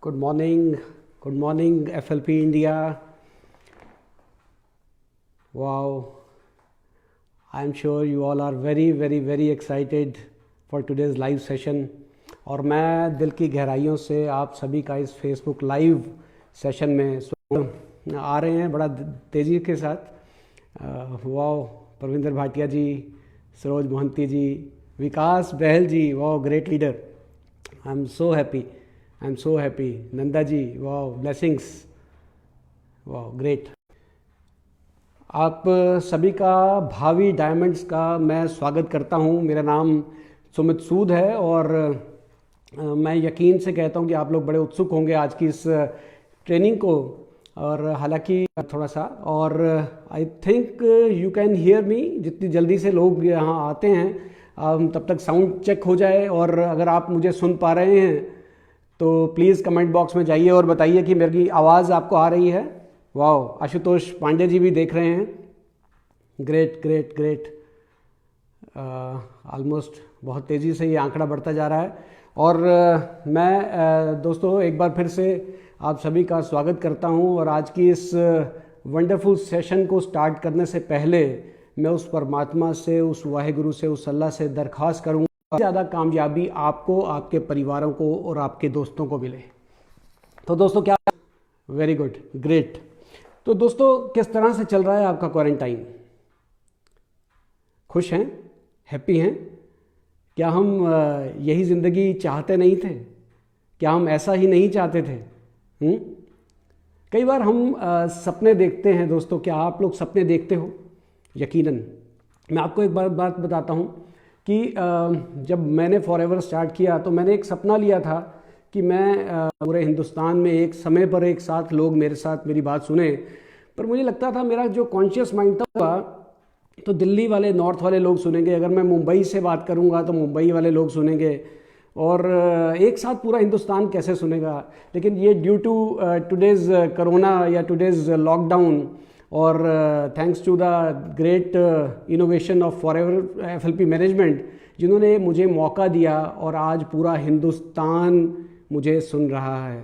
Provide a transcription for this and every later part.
Good morning, FLP India. Wow, I'm sure you all are very excited for today's live session. और मैं दिल की गहराइयों से आप सभी का इस फेसबुक लाइव सेशन में आ रहे हैं बड़ा तेज़ी के साथ। Wow, Parvinder Bhatia ji, Saroj Mohanty ji, Vikas Bahl ji, wow great leader, I am so happy. Nanda ji, wow blessings, wow great. आप सभी का भावी डायमंड्स का मैं स्वागत करता हूं। मेरा नाम सुमित सूद है और मैं यकीन से कहता हूं कि आप लोग बड़े उत्सुक होंगे आज की इस ट्रेनिंग को। और हालांकि थोड़ा सा और I think you can hear me, जितनी जल्दी से लोग यहाँ आते हैं तब तक साउंड चेक हो जाए। और अगर आप मुझे सुन पा रहे हैं तो प्लीज़ कमेंट बॉक्स में जाइए और बताइए कि मेरी आवाज़ आपको आ रही है। वाओ, आशुतोष पांडे जी भी देख रहे हैं। ग्रेट। ऑलमोस्ट बहुत तेज़ी से ये आंकड़ा बढ़ता जा रहा है। और मैं दोस्तों एक बार फिर से आप सभी का स्वागत करता हूं। और आज की इस वंडरफुल सेशन को स्टार्ट करने से पहले मैं उस परमात्मा से, उस वाहिगुरु से, उस अल्लाह से दरख्वास्त करूंगा ज़्यादा कामयाबी आपको, आपके परिवारों को और आपके दोस्तों को मिले। तो दोस्तों क्या, वेरी गुड, ग्रेट। तो दोस्तों किस तरह से चल रहा है आपका क्वारंटाइन? खुश हैं, हैप्पी हैं? क्या हम यही ज़िंदगी चाहते नहीं थे? क्या हम ऐसा ही नहीं चाहते थे? कई बार हम सपने देखते हैं दोस्तों। क्या आप लोग सपने देखते हो? यकीनन। मैं आपको एक बात बताता हूँ कि जब मैंने फॉरएवर स्टार्ट किया तो मैंने एक सपना लिया था कि मैं पूरे हिंदुस्तान में एक समय पर एक साथ लोग मेरे साथ मेरी बात सुने। पर मुझे लगता था मेरा जो कॉन्शियस माइंड था तो दिल्ली वाले, नॉर्थ वाले लोग सुनेंगे। अगर मैं मुंबई से बात करूंगा तो मुंबई वाले लोग सुनेंगे। और एक साथ पूरा हिंदुस्तान कैसे सुनेगा? लेकिन ये ड्यू टू टुडेज़ कोरोना या टुडेज़ लॉकडाउन और thanks to the great innovation of forever FLP management, जिन्होंने मुझे मौका दिया और आज पूरा हिंदुस्तान मुझे सुन रहा है।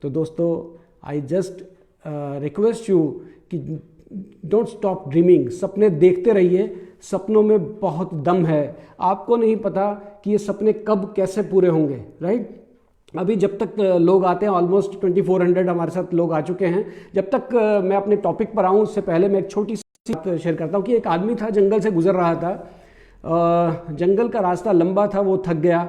तो दोस्तों आई जस्ट रिक्वेस्ट यू कि डोंट स्टॉप ड्रीमिंग। सपने देखते रहिए, सपनों में बहुत दम है। आपको नहीं पता कि ये सपने कब कैसे पूरे होंगे, राइट? अभी जब तक लोग आते हैं, ऑलमोस्ट 2400 हमारे साथ लोग आ चुके हैं। जब तक मैं अपने टॉपिक पर आऊँ उससे पहले मैं एक छोटी सी बात शेयर करता हूँ कि एक आदमी था, जंगल से गुजर रहा था। जंगल का रास्ता लंबा था, वो थक गया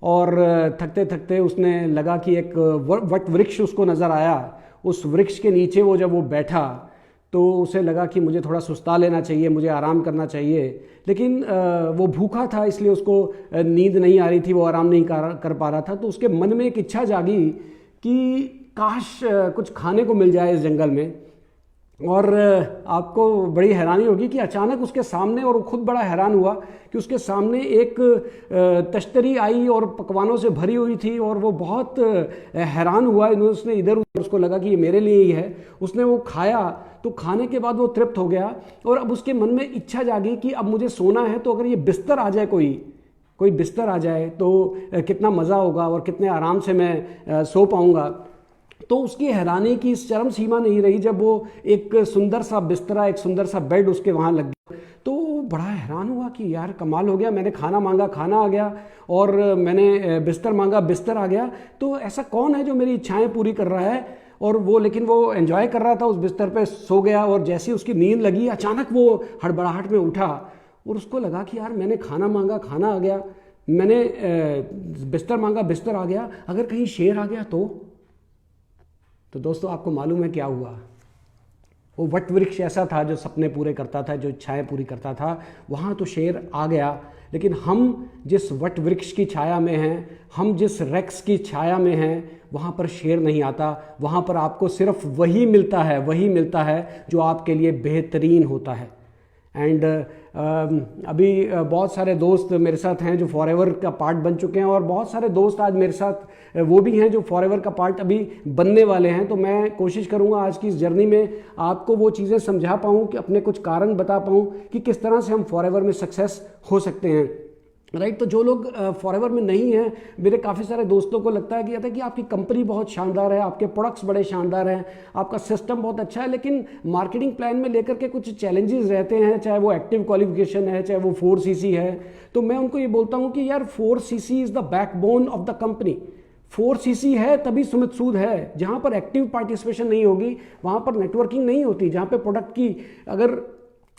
और थकते थकते उसने लगा कि एक वट वृक्ष उसको नज़र आया। उस वृक्ष के नीचे जब वो बैठा तो उसे लगा कि मुझे थोड़ा सुस्ता लेना चाहिए, मुझे आराम करना चाहिए। लेकिन वो भूखा था, इसलिए उसको नींद नहीं आ रही थी, वो आराम नहीं कर पा रहा था। तो उसके मन में एक इच्छा जागी कि काश कुछ खाने को मिल जाए इस जंगल में। और आपको बड़ी हैरानी होगी कि अचानक उसके सामने, और वो खुद बड़ा हैरान हुआ कि उसके सामने एक तश्तरी आई और पकवानों से भरी हुई थी। और वो बहुत हैरान हुआ, उसने इधर उधर, उसको लगा कि ये मेरे लिए ही है। उसने वो खाया, तो खाने के बाद वो तृप्त हो गया। और अब उसके मन में इच्छा जागी कि अब मुझे सोना है, तो अगर ये बिस्तर आ जाए, कोई बिस्तर आ जाए तो कितना मज़ा होगा और कितने आराम से मैं सो पाऊँगा। तो उसकी हैरानी की चरम सीमा नहीं रही जब वो एक सुंदर सा बिस्तरा, एक सुंदर सा बेड उसके वहाँ लग गया। तो बड़ा हैरान हुआ कि यार कमाल हो गया, मैंने खाना मांगा, खाना आ गया, और मैंने बिस्तर मांगा, बिस्तर आ गया। तो ऐसा कौन है जो मेरी इच्छाएं पूरी कर रहा है? और लेकिन वो एंजॉय कर रहा था, उस बिस्तर पे सो गया। और जैसे उसकी नींद लगी, अचानक वो हड़बड़ाहट में उठा और उसको लगा कि यार मैंने खाना मांगा, खाना आ गया, मैंने बिस्तर मांगा, बिस्तर आ गया, अगर कहीं शेर आ गया तो दोस्तों आपको मालूम है क्या हुआ? वो वट वृक्ष ऐसा था जो सपने पूरे करता था, जो इच्छाएं पूरी करता था। वहाँ तो शेर आ गया, लेकिन हम जिस वट वृक्ष की छाया में हैं, हम जिस रेक्स की छाया में हैं, वहाँ पर शेर नहीं आता। वहाँ पर आपको सिर्फ वही मिलता है जो आपके लिए बेहतरीन होता है। एंड अभी बहुत सारे दोस्त मेरे साथ हैं जो फॉरएवर का पार्ट बन चुके हैं, और बहुत सारे दोस्त आज मेरे साथ वो भी हैं जो फॉरएवर का पार्ट अभी बनने वाले हैं। तो मैं कोशिश करूंगा आज की इस जर्नी में आपको वो चीज़ें समझा पाऊँ, कि अपने कुछ कारण बता पाऊँ कि किस तरह से हम फॉरएवर में सक्सेस हो सकते हैं। राइट। तो जो लोग फॉरएवर में नहीं हैं, मेरे काफ़ी सारे दोस्तों को लगता है कि आपकी कंपनी बहुत शानदार है, आपके प्रोडक्ट्स बड़े शानदार हैं, आपका सिस्टम बहुत अच्छा है, लेकिन मार्केटिंग प्लान में लेकर के कुछ चैलेंजेस रहते हैं, चाहे वो एक्टिव क्वालिफिकेशन है, चाहे वो 4cc है। तो मैं उनको ये बोलता हूँ कि यार 4cc is the backbone of the company. 4cc है तभी सुमित सूद है। जहाँ पर एक्टिव पार्टिसिपेशन नहीं होगी वहाँ पर नेटवर्किंग नहीं होती। जहाँ पे प्रोडक्ट की अगर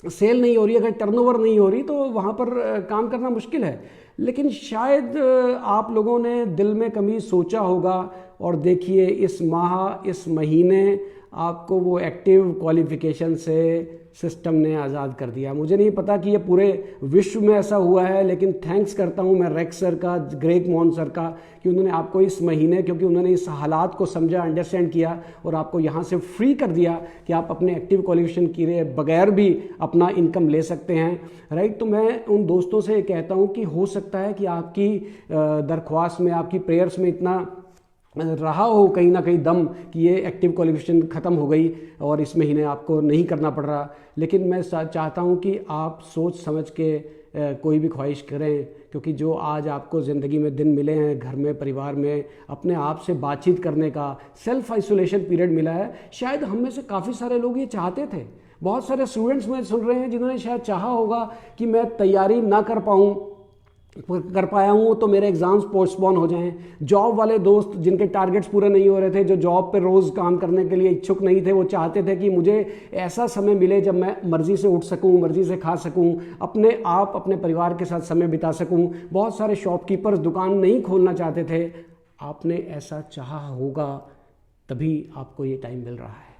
सेल नहीं हो रही, अगर टर्नओवर नहीं हो रही, तो वहाँ पर काम करना मुश्किल है। लेकिन शायद आप लोगों ने दिल में कभी सोचा होगा, और देखिए इस माह, इस महीने आपको वो एक्टिव क्वालिफिकेशन से सिस्टम ने आज़ाद कर दिया। मुझे नहीं पता कि ये पूरे विश्व में ऐसा हुआ है, लेकिन थैंक्स करता हूँ मैं रेक्स सर का, ग्रेग मॉन सर का, कि उन्होंने आपको इस महीने, क्योंकि उन्होंने इस हालात को समझा, अंडरस्टैंड किया और आपको यहाँ से फ्री कर दिया कि आप अपने एक्टिव क्वालिफिकेशन किए बगैर भी अपना इनकम ले सकते हैं, राइट। तो मैं उन दोस्तों से कहता हूँ कि हो सकता है कि आपकी दरख्वास्त में, आपकी प्रेयर्स में इतना रहा हो कहीं ना कहीं दम कि ये एक्टिव क्वालिफिकेशन ख़त्म हो गई और इस महीने आपको नहीं करना पड़ रहा। लेकिन मैं चाहता हूँ कि आप सोच समझ के कोई भी ख्वाहिश करें, क्योंकि जो आज आपको ज़िंदगी में दिन मिले हैं, घर में, परिवार में अपने आप से बातचीत करने का, सेल्फ आइसोलेशन पीरियड मिला है, शायद हम में से काफ़ी सारे लोग ये चाहते थे। बहुत सारे स्टूडेंट्स में सुन रहे हैं जिन्होंने शायद चाहा होगा कि मैं तैयारी ना कर पाया हूँ तो मेरे एग्ज़ाम्स पोस्टपोन हो जाएं। जॉब वाले दोस्त जिनके टारगेट्स पूरे नहीं हो रहे थे, जो जॉब पे रोज़ काम करने के लिए इच्छुक नहीं थे, वो चाहते थे कि मुझे ऐसा समय मिले जब मैं मर्ज़ी से उठ सकूँ, मर्ज़ी से खा सकूँ, अपने आप अपने परिवार के साथ समय बिता सकूँ। बहुत सारे शॉपकीपर्स दुकान नहीं खोलना चाहते थे। आपने ऐसा चाहा होगा तभी आपको ये टाइम मिल रहा है।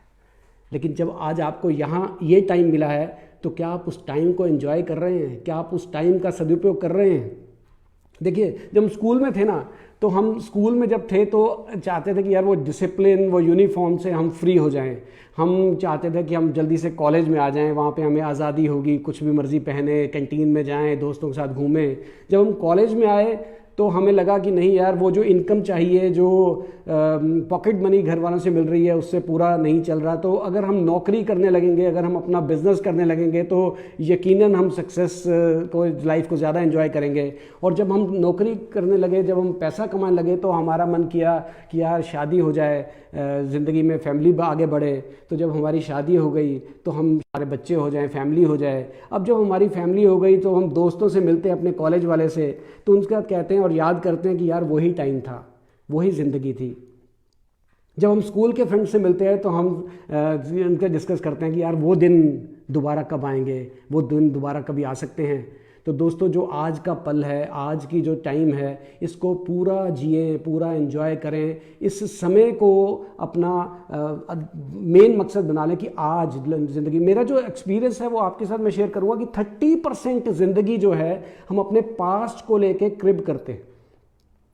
लेकिन जब आज आपको यहाँ ये टाइम मिला है, तो क्या आप उस टाइम को एंजॉय कर रहे हैं? क्या आप उस टाइम का सदुपयोग कर रहे हैं? देखिए, जब हम स्कूल में थे ना, तो हम स्कूल में जब थे तो चाहते थे कि यार वो डिसिप्लिन, वो यूनिफॉर्म से हम फ्री हो जाएं। हम चाहते थे कि हम जल्दी से कॉलेज में आ जाएं, वहाँ पे हमें आज़ादी होगी, कुछ भी मर्ज़ी पहने, कैंटीन में जाएं, दोस्तों के साथ घूमें। जब हम कॉलेज में आए तो हमें लगा कि नहीं यार, वो जो इनकम चाहिए, जो पॉकेट मनी घर वालों से मिल रही है, उससे पूरा नहीं चल रहा। तो अगर हम नौकरी करने लगेंगे, अगर हम अपना बिजनेस करने लगेंगे, तो यकीनन हम सक्सेस को, लाइफ को ज़्यादा एंजॉय करेंगे। और जब हम नौकरी करने लगे, जब हम पैसा कमाने लगे, तो हमारा मन किया कि यार शादी हो जाए, ज़िंदगी में फैमिली आगे बढ़े। तो जब हमारी शादी हो गई तो हम, हमारे बच्चे हो जाएं, फैमिली हो जाए। अब जब हमारी फैमिली हो गई तो हम दोस्तों से मिलते हैं, अपने कॉलेज वाले से, तो उनके साथ कहते हैं और याद करते हैं कि यार वही टाइम था, वही ज़िंदगी थी। जब हम स्कूल के फ्रेंड से मिलते हैं तो हम उनके डिस्कस करते हैं कि यार वो दिन दोबारा कब आएंगे, वो दिन दोबारा कभी आ सकते हैं। तो दोस्तों, जो आज का पल है, आज की जो टाइम है, इसको पूरा जिए, पूरा एंजॉय करें। इस समय को अपना मेन मकसद बना लें कि आज ज़िंदगी, मेरा जो एक्सपीरियंस है वो आपके साथ मैं शेयर करूँगा कि 30% ज़िंदगी जो है हम अपने पास्ट को लेके क्रिब करते हैं,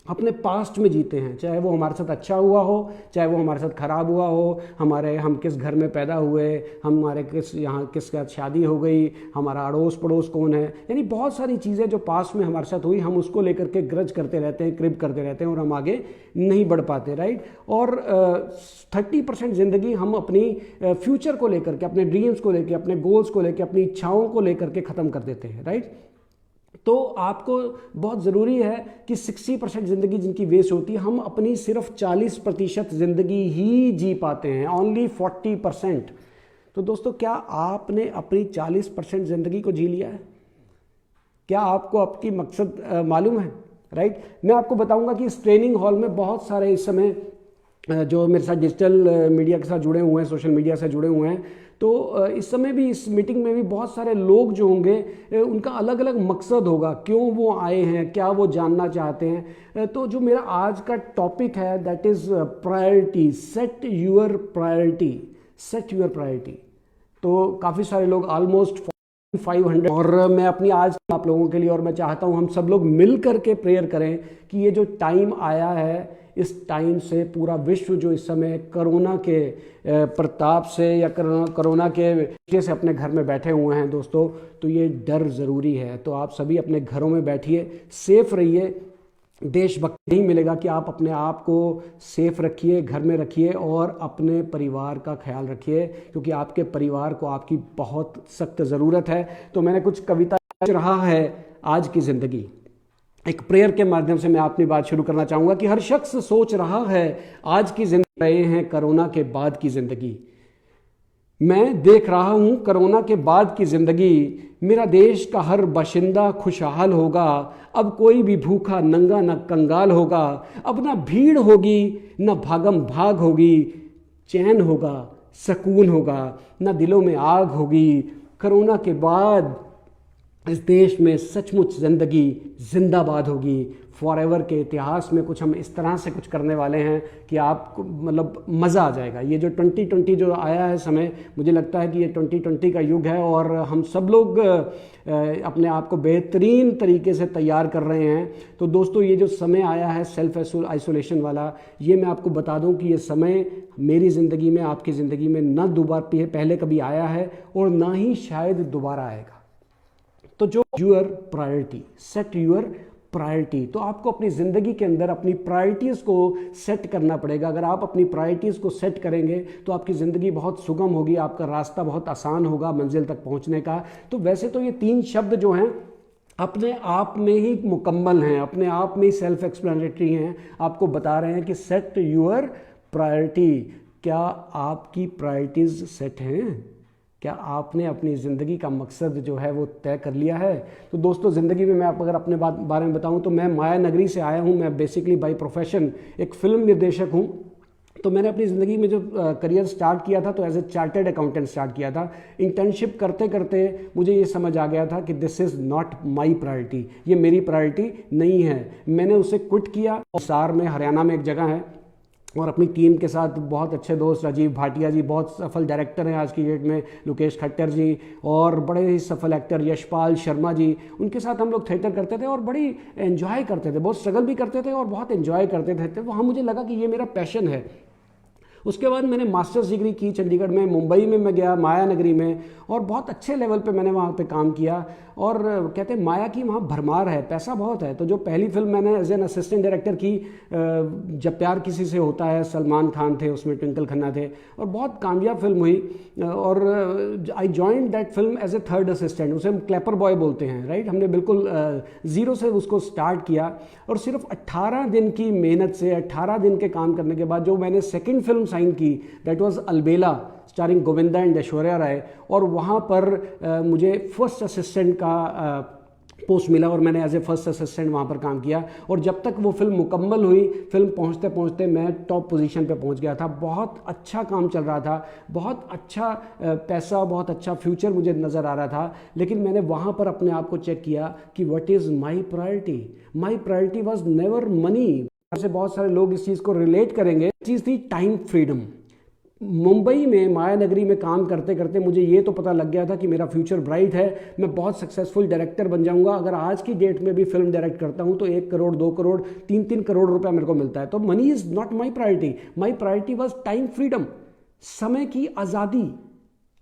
अपने पास्ट में जीते हैं। चाहे वो हमारे साथ अच्छा हुआ हो, चाहे वो हमारे साथ ख़राब हुआ हो, हम किस घर में पैदा हुए, हमारे यहाँ किसके साथ शादी हो गई, हमारा अड़ोस पड़ोस कौन है, यानी बहुत सारी चीज़ें जो पास्ट में हमारे साथ हुई, हम उसको लेकर के ग्रज करते रहते हैं, क्रिब करते रहते हैं और हम आगे नहीं बढ़ पाते, राइट। और 30% ज़िंदगी हम अपनी फ्यूचर को लेकर के, अपने ड्रीम्स को लेकर, अपने गोल्स को लेकर, अपनी इच्छाओं को लेकर के ख़त्म कर देते हैं, राइट। तो आपको बहुत ज़रूरी है कि 60% ज़िंदगी जिनकी वेस्ट होती है, हम अपनी सिर्फ 40% ज़िंदगी ही जी पाते हैं, ओनली 40%। तो दोस्तों, क्या आपने अपनी 40% ज़िंदगी को जी लिया है? क्या आपको आपकी मकसद मालूम है, राइट। मैं आपको बताऊंगा कि इस ट्रेनिंग हॉल में बहुत सारे इस समय जो मेरे साथ डिजिटल मीडिया के साथ जुड़े हुए हैं, सोशल मीडिया से जुड़े हुए हैं, तो इस समय भी, इस मीटिंग में भी बहुत सारे लोग जो होंगे, उनका अलग अलग मकसद होगा, क्यों वो आए हैं, क्या वो जानना चाहते हैं। तो जो मेरा आज का टॉपिक है, that is priority, set your priority, set your priority. तो काफ़ी सारे लोग, ऑलमोस्ट 500, और मैं अपनी आज आप लोगों के लिए, और मैं चाहता हूँ हम सब लोग मिल कर के प्रेयर करें कि ये जो टाइम आया है, इस टाइम से पूरा विश्व जो इस समय कोरोना के प्रताप से या कोरोना के वजह से अपने घर में बैठे हुए हैं दोस्तों, तो ये डर ज़रूरी है। तो आप सभी अपने घरों में बैठिए, सेफ रहिए। देशभक्ति नहीं मिलेगा कि आप अपने आप को सेफ रखिए, घर में रखिए और अपने परिवार का ख्याल रखिए, क्योंकि आपके परिवार को आपकी बहुत सख्त ज़रूरत है। तो मैंने कुछ कविता रहा है, आज की ज़िंदगी, एक प्रेयर के माध्यम से मैं अपनी बात शुरू करना चाहूँगा कि हर शख्स सोच रहा है आज की जिंदगी रहे हैं कोरोना के बाद की ज़िंदगी। मैं देख रहा हूँ कोरोना के बाद की ज़िंदगी, मेरा देश का हर बाशिंदा खुशहाल होगा। अब कोई भी भूखा नंगा न कंगाल होगा। अब ना भीड़ होगी न भागम भाग होगी। चैन होगा, सुकून होगा, न दिलों में आग होगी। कोरोना के बाद इस देश में सचमुच ज़िंदगी जिंदाबाद होगी। फॉरएवर के इतिहास में कुछ हम इस तरह से कुछ करने वाले हैं कि आपको मतलब मज़ा आ जाएगा। ये जो 2020 जो आया है समय, मुझे लगता है कि ये 2020 का युग है और हम सब लोग अपने आप को बेहतरीन तरीके से तैयार कर रहे हैं। तो दोस्तों, ये जो समय आया है सेल्फ आइसोलेशन वाला, ये मैं आपको बता दूं कि ये समय मेरी ज़िंदगी में, आपकी ज़िंदगी में ना दोबारा पहले कभी आया है और ना ही शायद दोबारा आएगा। तो जो your priority, set your priority, तो आपको अपनी ज़िंदगी के अंदर अपनी प्रायोरिटीज़ को सेट करना पड़ेगा। अगर आप अपनी प्रायोरिटीज़ को सेट करेंगे तो आपकी ज़िंदगी बहुत सुगम होगी, आपका रास्ता बहुत आसान होगा मंजिल तक पहुंचने का। तो वैसे तो ये 3 शब्द जो हैं अपने आप में ही मुकम्मल हैं, अपने आप में ही सेल्फ एक्सप्लेनेटरी हैं। आपको बता रहे हैं कि सेट यूर प्रायोरिटी। क्या आपकी प्रायोरिटीज़ सेट हैं? क्या आपने अपनी ज़िंदगी का मकसद जो है वो तय कर लिया है? तो दोस्तों, ज़िंदगी में मैं अगर अपने बारे में बताऊं तो मैं माया नगरी से आया हूं। मैं बेसिकली बाय प्रोफेशन एक फ़िल्म निर्देशक हूं। तो मैंने अपनी ज़िंदगी में जो करियर स्टार्ट किया था तो as a chartered accountant start किया था। इंटर्नशिप करते करते मुझे ये समझ आ गया था कि this is not my priority, ये मेरी प्रायोरिटी नहीं है। मैंने उसे क्विट किया और सार में, हरियाणा में एक जगह है, और अपनी टीम के साथ बहुत अच्छे दोस्त राजीव भाटिया जी, बहुत सफल डायरेक्टर हैं आज की डेट में, लोकेश खट्टर जी, और बड़े ही सफल एक्टर यशपाल शर्मा जी, उनके साथ हम लोग थिएटर करते थे और बड़ी एंजॉय करते थे। बहुत स्ट्रगल भी करते थे और बहुत एंजॉय करते थे। तो वहाँ मुझे लगा कि ये मेरा पैशन है। उसके बाद मैंने मास्टर्स डिग्री की चंडीगढ़ में, मुंबई में मैं गया माया नगरी में, और बहुत अच्छे लेवल पे मैंने वहाँ पे काम किया। और कहते हैं माया की वहाँ भरमार है, पैसा बहुत है। तो जो पहली फिल्म मैंने एज एन असिस्टेंट डायरेक्टर की, जब प्यार किसी से होता है, सलमान खान थे उसमें, ट्विंकल खन्ना थे, और बहुत कामयाब फिल्म हुई। और I joined that film as a third assistant, उसे हम क्लैपर बॉय बोलते हैं, राइट। हमने बिल्कुल ज़ीरो से उसको स्टार्ट किया और सिर्फ 18 दिन की मेहनत से, 18 दिन के काम करने के बाद जो मैंने सेकेंड फिल्म साइन की, that was Albela starring Govinda and Aishwarya Rai. और वहाँ पर मुझे फर्स्ट असिस्टेंट का पोस्ट मिला और मैंने एज ए फर्स्ट असिस्टेंट वहाँ पर काम किया। और जब तक वो फिल्म मुकम्मल हुई, फिल्म पहुँचते पहुँचते मैं टॉप पोजीशन पे पहुँच गया था। बहुत अच्छा काम चल रहा था, बहुत अच्छा पैसा, बहुत अच्छा फ्यूचर मुझे नज़र आ रहा था। लेकिन मैंने वहाँ पर अपने आप को चेक किया कि what is my priority. My priority was never money. से बहुत सारे लोग इस चीज़ को रिलेट करेंगे। चीज़ थी टाइम फ्रीडम। मुंबई में माया नगरी में काम करते करते मुझे ये तो पता लग गया था कि मेरा फ्यूचर ब्राइट है, मैं बहुत सक्सेसफुल डायरेक्टर बन जाऊंगा। अगर आज की डेट में भी फिल्म डायरेक्ट करता हूं तो 1 करोड़, 2 करोड़, 3 करोड़ रुपया मेरे को मिलता है। तो money is not my priority. My priority was time freedom, समय की आज़ादी।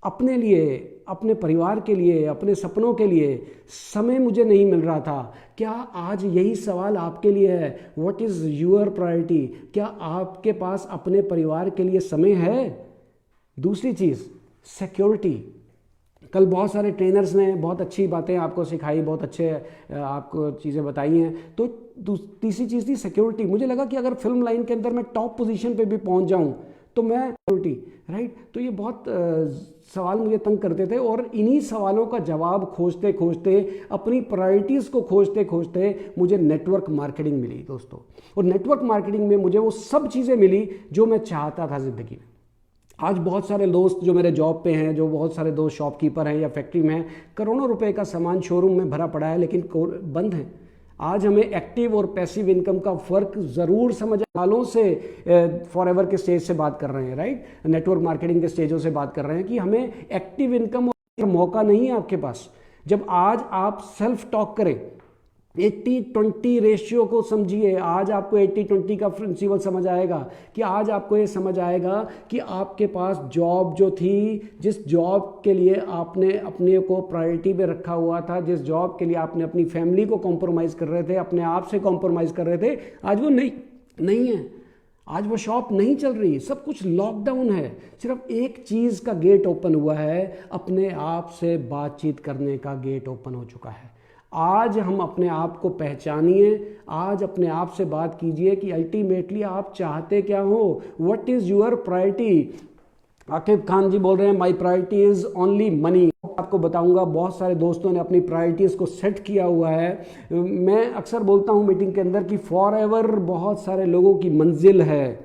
अपने लिए, अपने परिवार के लिए, अपने सपनों के लिए समय मुझे नहीं मिल रहा था। क्या आज यही सवाल आपके लिए है? What is your priority? क्या आपके पास अपने परिवार के लिए समय है? दूसरी चीज़, सिक्योरिटी। कल बहुत सारे ट्रेनर्स ने बहुत अच्छी बातें आपको सिखाई, बहुत अच्छे आपको चीज़ें बताई हैं। तो तीसरी चीज़ थी सिक्योरिटी। मुझे लगा कि अगर फिल्म लाइन के अंदर मैं टॉप पोजीशन पे भी पहुंच जाऊं तो मैं सिक्योरिटी, राइट। तो ये बहुत सवाल मुझे तंग करते थे और इन्हीं सवालों का जवाब खोजते खोजते, अपनी प्रायोरिटीज़ को खोजते खोजते मुझे नेटवर्क मार्केटिंग मिली दोस्तों। और नेटवर्क मार्केटिंग में मुझे वो सब चीज़ें मिली जो मैं चाहता था ज़िंदगी में। आज बहुत सारे दोस्त जो मेरे जॉब पे हैं, जो बहुत सारे दोस्त शॉपकीपर हैं या फैक्ट्री में हैं, करोड़ों रुपए का सामान शोरूम में भरा पड़ा है लेकिन बंद है। आज हमें एक्टिव और पैसिव इनकम का फ़र्क ज़रूर समझ, सालों से फॉरएवर के स्टेज से बात कर रहे हैं, राइट, नेटवर्क मार्केटिंग के स्टेजों से बात कर रहे हैं कि हमें एक्टिव इनकम और मौका नहीं है आपके पास। जब आज आप सेल्फ टॉक करें, 80-20 रेशियो को समझिए। आज आपको 80-20 का प्रिंसिपल समझ आएगा कि आज आपको ये समझ आएगा कि आपके पास जॉब जो थी, जिस जॉब के लिए आपने अपने को प्रायोरिटी पे रखा हुआ था, जिस जॉब के लिए आपने अपनी फैमिली को कॉम्प्रोमाइज़ कर रहे थे, अपने आप से कॉम्प्रोमाइज़ कर रहे थे, आज वो नहीं है। आज वो शॉप नहीं चल रही, सब कुछ लॉकडाउन है। सिर्फ एक चीज़ का गेट ओपन हुआ है, अपने आप से बातचीत करने का गेट ओपन हो चुका है। आज हम अपने आप को पहचानिए, आज अपने आप से बात कीजिए कि अल्टीमेटली आप चाहते क्या हो, what is your priority. Aqib Khan ji बोल रहे हैं my priority is only money. आपको बताऊंगा बहुत सारे दोस्तों ने अपनी प्रायोरिटीज़ को सेट किया हुआ है। मैं अक्सर बोलता हूं मीटिंग के अंदर कि फॉर एवर बहुत सारे लोगों की मंजिल है,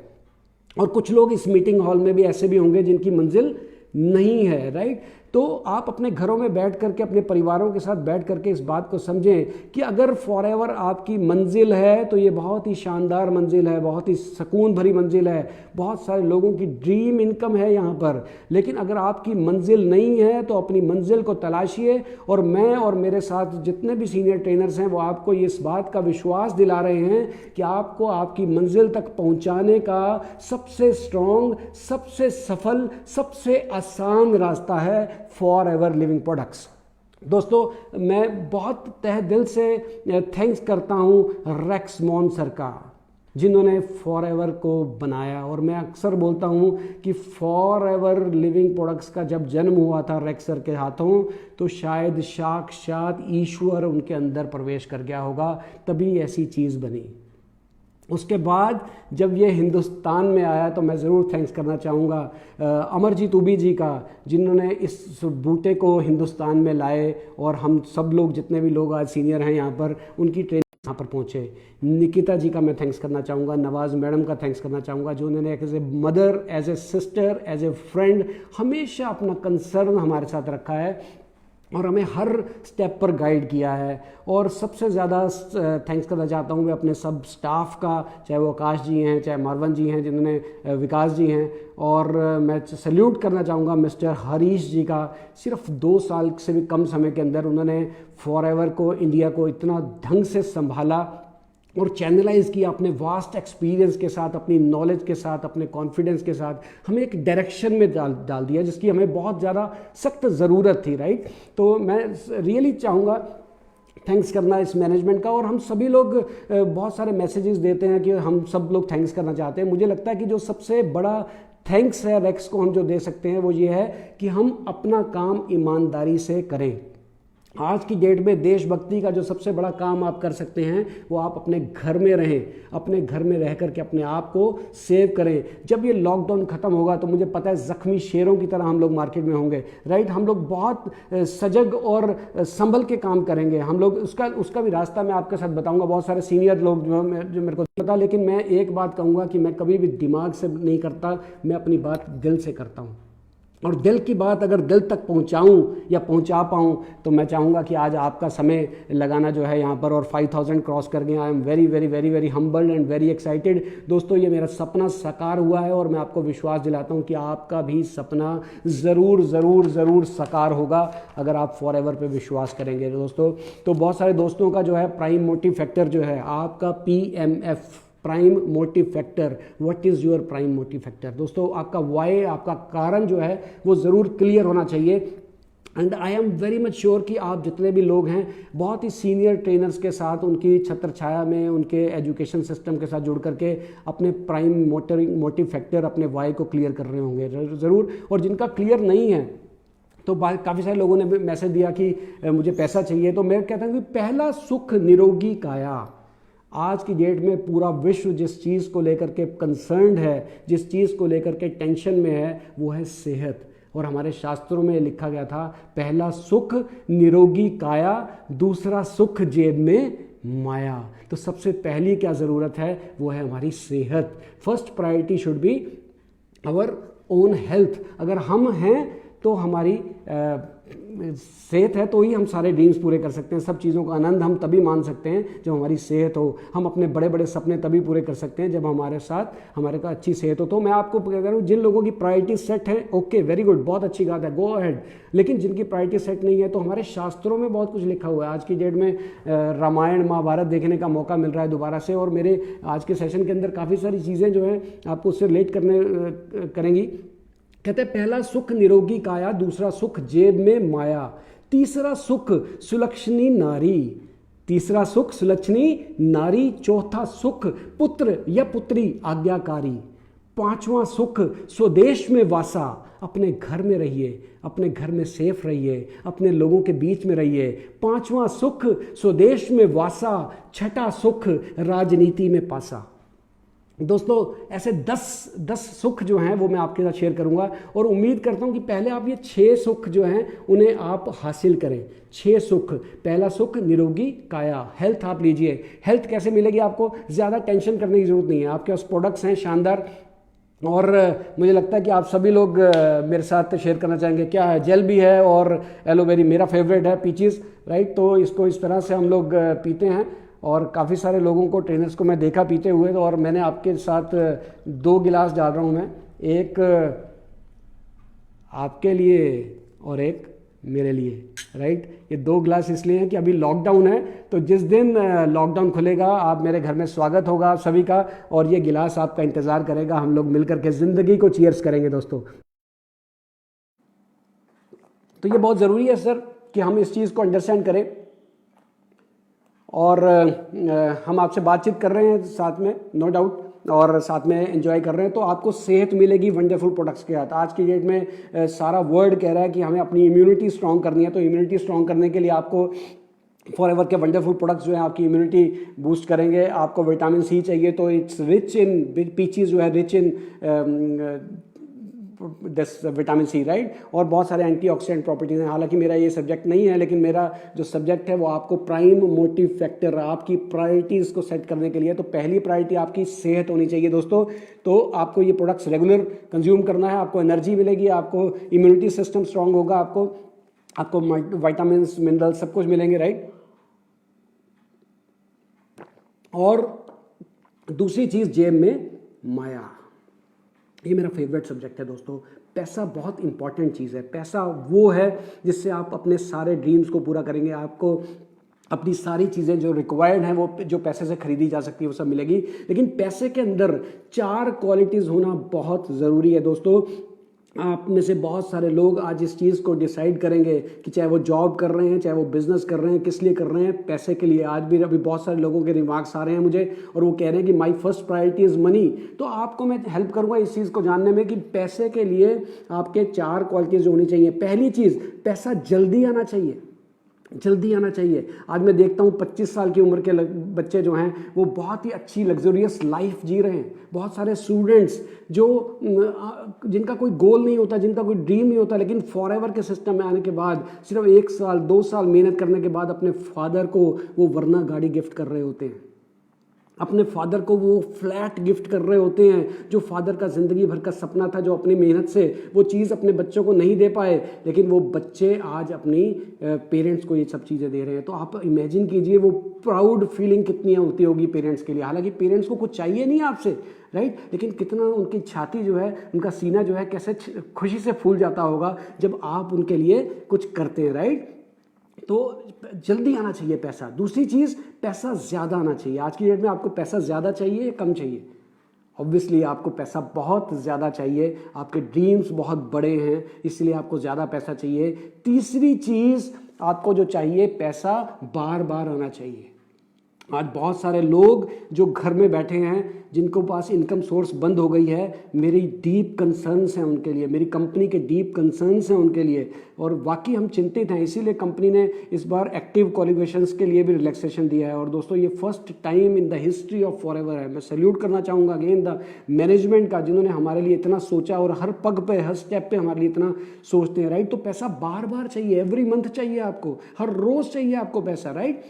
और कुछ लोग इस मीटिंग हॉल में भी ऐसे भी होंगे जिनकी मंजिल नहीं है, राइट। तो आप अपने घरों में बैठ करके, अपने परिवारों के साथ बैठ करके इस बात को समझें कि अगर फॉर एवर आपकी मंजिल है तो ये बहुत ही शानदार मंजिल है, बहुत ही सुकून भरी मंजिल है, बहुत सारे लोगों की ड्रीम इनकम है यहाँ पर। लेकिन अगर आपकी मंजिल नहीं है तो अपनी मंजिल को तलाशिए, और मैं और मेरे साथ जितने भी सीनियर ट्रेनर्स हैं वो आपको इस बात का विश्वास दिला रहे हैं कि आपको आपकी मंजिल तक पहुँचाने का सबसे स्ट्रॉन्ग, सबसे सफल, सबसे आसान रास्ता है फॉर एवर लिविंग प्रोडक्ट्स। दोस्तों मैं बहुत तहे दिल से थैंक्स करता हूँ रेक्समोन सर का, जिन्होंने फॉर एवर को बनाया। और मैं अक्सर बोलता हूँ कि फॉर एवर लिविंग प्रोडक्ट्स का जब जन्म हुआ था रेक्स सर के हाथों, तो शायद साक्षात ईश्वर उनके अंदर प्रवेश कर गया होगा, तभी ऐसी चीज़ बनी। उसके बाद जब ये हिंदुस्तान में आया तो मैं ज़रूर थैंक्स करना चाहूँगा अमरजीत उबी जी का, जिन्होंने इस बूटे को हिंदुस्तान में लाए, और हम सब लोग जितने भी लोग आज सीनियर हैं यहाँ पर, उनकी ट्रेनिंग यहाँ पर पहुँचे। निकिता जी का मैं थैंक्स करना चाहूँगा, नवाज़ मैडम का थैंक्स करना चाहूँगा, जो उन्होंने as a mother, as a sister, as a friend हमेशा अपना कंसर्न हमारे साथ रखा है और हमें हर स्टेप पर गाइड किया है। और सबसे ज़्यादा थैंक्स करना चाहता हूँ मैं अपने सब स्टाफ का, चाहे वो आकाश जी हैं, चाहे मारवन जी हैं, जिन्होंने विकास जी हैं, और मैं सैल्यूट करना चाहूँगा मिस्टर हरीश जी का। सिर्फ 2 साल से भी कम समय के अंदर उन्होंने फॉर एवर को, इंडिया को इतना ढंग से संभाला और चैनलाइज किया अपने वास्ट एक्सपीरियंस के साथ, अपनी नॉलेज के साथ, अपने कॉन्फिडेंस के साथ, हमें एक डायरेक्शन में डाल दिया जिसकी हमें बहुत ज़्यादा सख्त ज़रूरत थी, राइट। तो मैं रियली चाहूँगा थैंक्स करना इस मैनेजमेंट का। और हम सभी लोग बहुत सारे मैसेजेस देते हैं कि हम सब लोग थैंक्स करना चाहते हैं। मुझे लगता है कि जो सबसे बड़ा थैंक्स है रेक्स को हम जो दे सकते हैं वो ये है कि हम अपना काम ईमानदारी से करें। आज की डेट में देशभक्ति का जो सबसे बड़ा काम आप कर सकते हैं वो आप अपने घर में रहें, अपने घर में रह करके अपने आप को सेव करें। जब ये लॉकडाउन खत्म होगा तो मुझे पता है जख्मी शेरों की तरह हम लोग मार्केट में होंगे, राइट। हम लोग बहुत सजग और संभल के काम करेंगे। हम लोग उसका भी रास्ता मैं आपके साथ बताऊंगा। बहुत सारे सीनियर लोग जो मेरे को पता, लेकिन मैं एक बात कहूँगा कि मैं कभी भी दिमाग से नहीं करता, मैं अपनी बात दिल से करता हूँ। और दिल की बात अगर दिल तक पहुंचाऊं या पहुंचा पाऊं तो मैं चाहूँगा कि आज आपका समय लगाना जो है यहाँ पर, और 5000 क्रॉस कर गए। I am very very very very humbled and very excited. दोस्तों ये मेरा सपना साकार हुआ है और मैं आपको विश्वास दिलाता हूँ कि आपका भी सपना ज़रूर ज़रूर ज़रूर साकार होगा अगर आप फॉर एवर पे विश्वास करेंगे दोस्तों। तो बहुत सारे दोस्तों का जो है प्राइम मोटिव फैक्टर जो है आपका PMF, prime motive factor. What is your prime motive factor? दोस्तों आपका वाई, आपका कारण जो है वो ज़रूर क्लियर होना चाहिए। And I am very much sure कि आप जितने भी लोग हैं बहुत ही सीनियर ट्रेनर्स के साथ, उनकी छत्र छाया में, उनके एजुकेशन सिस्टम के साथ जुड़ करके अपने प्राइम मोटिव फैक्टर, अपने वाई को क्लियर कर रहे होंगे ज़रूर। और जिनका क्लियर नहीं है तो काफ़ी सारे लोगों ने मैसेज दिया कि मुझे पैसा चाहिए, तो मैं कहता हूँ कि पहला सुख निरोगी काया। आज की डेट में पूरा विश्व जिस चीज़ को लेकर के कंसर्न्ड है, जिस चीज़ को लेकर के टेंशन में है, वो है सेहत। और हमारे शास्त्रों में लिखा गया था पहला सुख निरोगी काया, दूसरा सुख जेब में माया। तो सबसे पहली क्या ज़रूरत है वो है हमारी सेहत। First priority should be our own health. अगर हम हैं तो हमारी सेहत है तो ही हम सारे ड्रीम्स पूरे कर सकते हैं। सब चीज़ों का आनंद हम तभी मान सकते हैं जब हमारी सेहत हो। हम अपने बड़े बड़े सपने तभी पूरे कर सकते हैं जब हमारे साथ हमारे का अच्छी सेहत हो। तो मैं आपको कह रहा हूँ जिन लोगों की प्रायोरिटी सेट है, ओके वेरी गुड, बहुत अच्छी बात है, गो अहेड। लेकिन जिनकी प्रायोरिटी सेट नहीं है तो हमारे शास्त्रों में बहुत कुछ लिखा हुआ है। आज की डेट में रामायण महाभारत देखने का मौका मिल रहा है दोबारा से, और मेरे आज के सेशन के अंदर काफ़ी सारी चीज़ें जो हैं आपको उससे रिलेट करेंगी। कहते हैं पहला सुख निरोगी काया, दूसरा सुख जेब में माया, तीसरा सुख सुलक्षणी नारी, तीसरा सुख सुलक्षणी नारी, चौथा सुख पुत्र या पुत्री आज्ञाकारी, पांचवा सुख स्वदेश में वासा, अपने घर में रहिए, अपने घर में सेफ रहिए, अपने लोगों के बीच में रहिए। पांचवा सुख स्वदेश में वासा, छठा सुख राजनीति में पासा। दोस्तों ऐसे 10 सुख जो हैं वो मैं आपके साथ शेयर करूंगा और उम्मीद करता हूं कि पहले आप ये 6 सुख जो हैं उन्हें आप हासिल करें। 6 सुख। पहला सुख निरोगी काया, हेल्थ आप लीजिए। हेल्थ कैसे मिलेगी आपको? ज़्यादा टेंशन करने की जरूरत नहीं है। आपके पास प्रोडक्ट्स हैं शानदार, और मुझे लगता है कि आप सभी लोग मेरे साथ शेयर करना चाहेंगे। क्या है? जेल भी है और एलोवेरी मेरा फेवरेट है, पीचीज, राइट। तो इसको इस तरह से हम लोग पीते हैं और काफ़ी सारे लोगों को, ट्रेनर्स को मैं देखा पीते हुए, और मैंने आपके साथ 2 गिलास डाल रहा हूँ मैं, एक आपके लिए और एक मेरे लिए, राइट। ये 2 गिलास इसलिए हैं कि अभी लॉकडाउन है, तो जिस दिन लॉकडाउन खुलेगा आप मेरे घर में स्वागत होगा आप सभी का, और ये गिलास आपका इंतज़ार करेगा। हम लोग मिलकर के ज़िंदगी को चीयर्स करेंगे दोस्तों। तो ये बहुत ज़रूरी है सर कि हम इस चीज़ को अंडरस्टैंड करें, और हम आपसे बातचीत कर रहे हैं साथ में, नो डाउट, और साथ में एंजॉय कर रहे हैं। तो आपको सेहत मिलेगी वंडरफुल प्रोडक्ट्स के साथ। आज की डेट में सारा वर्ल्ड कह रहा है कि हमें अपनी इम्यूनिटी स्ट्रांग करनी है, तो इम्यूनिटी स्ट्रांग करने के लिए आपको फॉरएवर के वंडरफुल प्रोडक्ट्स जो है आपकी इम्यूनिटी बूस्ट करेंगे। आपको विटामिन सी चाहिए, तो इट्स रिच इन, पीचीज जो है rich in vitamin C, right. और बहुत सारे एंटीऑक्सीडेंट प्रॉपर्टीज हैं। हालांकि मेरा ये सब्जेक्ट नहीं है, लेकिन मेरा जो सब्जेक्ट है वो आपको प्राइम मोटिव फैक्टर, आपकी प्रायोरिटीज़ को सेट करने के लिए। तो पहली प्रायोरिटी आपकी सेहत होनी चाहिए दोस्तों। तो आपको ये प्रोडक्ट्स रेगुलर कंज्यूम करना है, आपको एनर्जी मिलेगी, आपको इम्यूनिटी सिस्टम स्ट्रांग होगा, आपको विटामिन मिनरल सब कुछ मिलेंगे, राइट। और दूसरी चीज़, जेब में माया। ये मेरा फेवरेट सब्जेक्ट है दोस्तों। पैसा बहुत इंपॉर्टेंट चीज़ है। पैसा वो है जिससे आप अपने सारे ड्रीम्स को पूरा करेंगे। आपको अपनी सारी चीज़ें जो रिक्वायर्ड हैं वो जो पैसे से खरीदी जा सकती है वो सब मिलेगी। लेकिन पैसे के अंदर 4 क्वालिटीज़ होना बहुत ज़रूरी है दोस्तों। आप में से बहुत सारे लोग आज इस चीज़ को डिसाइड करेंगे कि चाहे वो जॉब कर रहे हैं, चाहे वो बिजनेस कर रहे हैं, किस लिए कर रहे हैं? पैसे के लिए। आज भी अभी बहुत सारे लोगों के रिमार्क्स आ रहे हैं मुझे, और वो कह रहे हैं कि my first priority is money. तो आपको मैं हेल्प करूंगा इस चीज़ को जानने में कि पैसे के लिए आपके 4 क्वालिटीज़ होनी चाहिए। पहली चीज़, पैसा जल्दी आना चाहिए, जल्दी आना चाहिए। आज मैं देखता हूँ 25 साल की उम्र के बच्चे जो हैं वो बहुत ही अच्छी लग्जरियस लाइफ जी रहे हैं। बहुत सारे स्टूडेंट्स जो जिनका कोई गोल नहीं होता, जिनका कोई ड्रीम नहीं होता, लेकिन फॉरएवर के सिस्टम में आने के बाद सिर्फ 1 साल 2 साल मेहनत करने के बाद अपने फादर को वो वरना गाड़ी गिफ्ट कर रहे होते हैं। अपने फादर को वो फ्लैट गिफ्ट कर रहे होते हैं जो फादर का ज़िंदगी भर का सपना था, जो अपनी मेहनत से वो चीज़ अपने बच्चों को नहीं दे पाए, लेकिन वो बच्चे आज अपनी पेरेंट्स को ये सब चीज़ें दे रहे हैं। तो आप इमेजिन कीजिए वो प्राउड फीलिंग कितनी होती होगी पेरेंट्स के लिए। हालांकि पेरेंट्स को कुछ चाहिए नहीं आपसे, राइट, लेकिन कितना उनकी छाती जो है, उनका सीना जो है कैसे खुशी से फूल जाता होगा जब आप उनके लिए कुछ करते हैं, राइट। तो जल्दी आना चाहिए पैसा। दूसरी चीज़, पैसा ज़्यादा आना चाहिए। आज की डेट में आपको पैसा ज़्यादा चाहिए या कम चाहिए? ऑब्वियसली आपको पैसा बहुत ज़्यादा चाहिए। आपके ड्रीम्स बहुत बड़े हैं, इसलिए आपको ज़्यादा पैसा चाहिए। तीसरी चीज़ आपको जो चाहिए, पैसा बार बार आना चाहिए। आज बहुत सारे लोग जो घर में बैठे हैं, जिनको पास इनकम सोर्स बंद हो गई है, मेरी डीप कंसर्न्स हैं उनके लिए, मेरी कंपनी के डीप कंसर्न्स हैं उनके लिए, और वाकई हम चिंतित हैं। इसीलिए कंपनी ने इस बार एक्टिव क्वालिफिकेशंस के लिए भी रिलैक्सेशन दिया है। और दोस्तों ये first time in the history of forever है। मैं सैल्यूट करना चाहूँगा अगेन द मैनेजमेंट का, जिन्होंने हमारे लिए इतना सोचा और हर पग पे, हर स्टेप पे हमारे लिए इतना सोचते हैं, राइट। तो पैसा बार बार चाहिए, एवरी मंथ चाहिए आपको, हर रोज़ चाहिए आपको पैसा, राइट।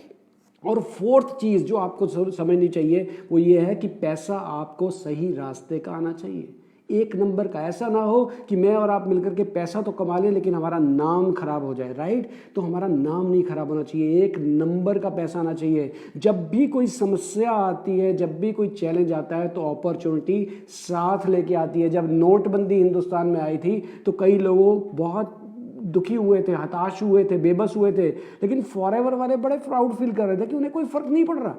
और फोर्थ चीज़ जो आपको समझनी चाहिए वो ये है कि पैसा आपको सही रास्ते का आना चाहिए, 1 नंबर का। ऐसा ना हो कि मैं और आप मिलकर के पैसा तो कमा लें लेकिन हमारा नाम खराब हो जाए, राइट। तो हमारा नाम नहीं खराब होना चाहिए, 1 नंबर का पैसा आना चाहिए। जब भी कोई समस्या आती है, जब भी कोई चैलेंज आता है, तो अपॉर्चुनिटी साथ लेके आती है। जब नोटबंदी हिंदुस्तान में आई थी तो कई लोगों बहुत दुखी हुए थे, हताश हुए थे, बेबस हुए थे, लेकिन फॉरएवर वाले बड़े प्राउड फील कर रहे थे कि उन्हें कोई फर्क नहीं पड़ रहा,